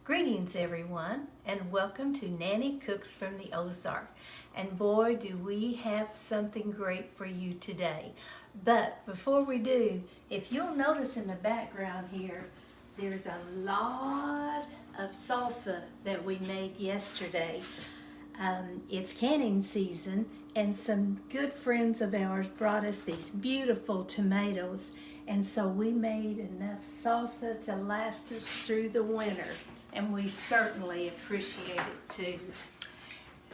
Greetings everyone, and welcome to Nanny Cooks from the Ozark. And boy, do we have something great for you today. But before we do, if you'll notice in the background here, there's a lot of salsa that we made yesterday. It's canning season, and some good friends of ours brought us these beautiful tomatoes, and so we made enough salsa to last us through the winter, and we certainly appreciate it too.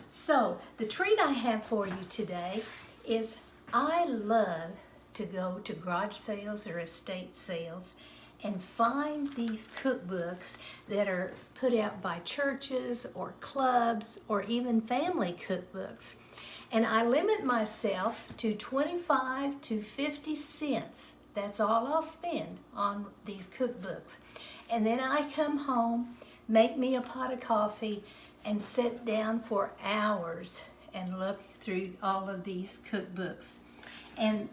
So the treat I have for you today is I love to go to garage sales or estate sales and find these cookbooks that are put out by churches or clubs or even family cookbooks. And I limit myself to 25 to 50 cents. That's all I'll spend on these cookbooks. And then I come home, make me a pot of coffee, and sit down for hours and look through all of these cookbooks. And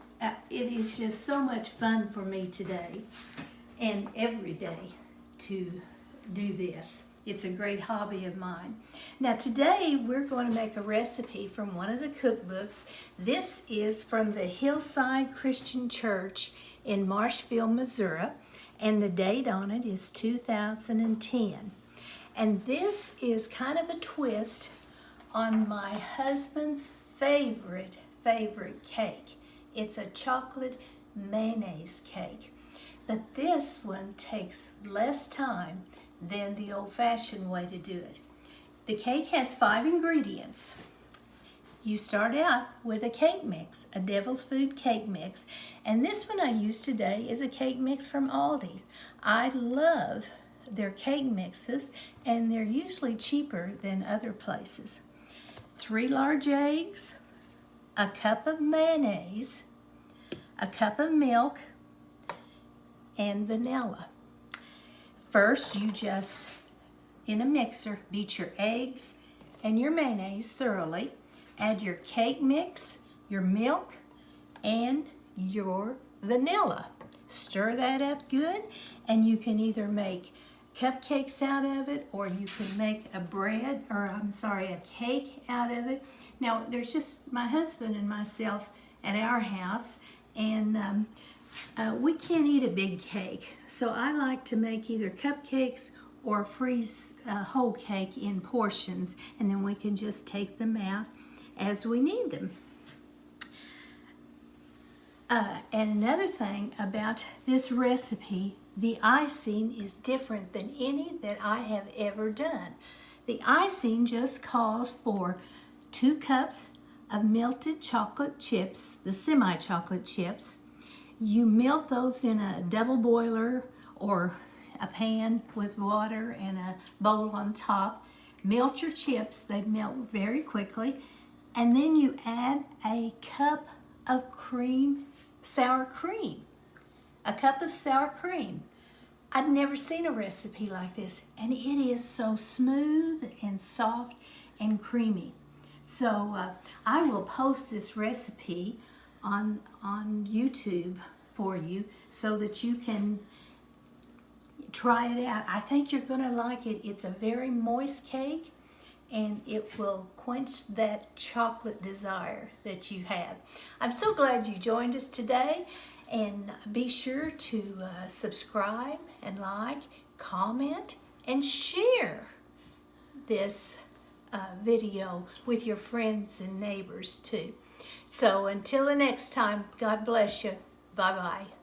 it is just so much fun for me today and every day to do this. It's a great hobby of mine. Now today we're going to make a recipe from one of the cookbooks. This is from the Hillside Christian Church in Marshville, Missouri, and the date on it is 2010. And this is kind of a twist on my husband's favorite cake. It's a chocolate mayonnaise cake. But this one takes less time than the old-fashioned way to do it. The cake has 5 ingredients. You start out with a cake mix, a Devil's Food cake mix, and this one I use today is a cake mix from Aldi's. I love their cake mixes, and they're usually cheaper than other places. 3 large eggs, a cup of mayonnaise, a cup of milk, and vanilla. First, you just, in a mixer, beat your eggs and your mayonnaise thoroughly. Add your cake mix, your milk, and your vanilla. Stir that up good, and you can either make cupcakes out of it, or you can make a cake out of it. Now, there's just my husband and myself at our house, and we can't eat a big cake, so I like to make either cupcakes or freeze a whole cake in portions, and then we can just take them out as we need them. And another thing about this recipe, the icing is different than any that I have ever done. The icing just calls for 2 cups of melted chocolate chips, the semi-chocolate chips. You melt those in a double boiler or a pan with water and a bowl on top. Melt your chips, they melt very quickly. And then you add a cup of sour cream. A cup of sour cream. I'd never seen a recipe like this, and it is so smooth and soft and creamy. So I will post this recipe on YouTube for you so that you can try it out. I think you're going to like it. It's a very moist cake, and it will quench that chocolate desire that you have. I'm so glad you joined us today, and be sure to subscribe and like, comment, and share this video with your friends and neighbors too. So until the next time, God bless you. Bye-bye.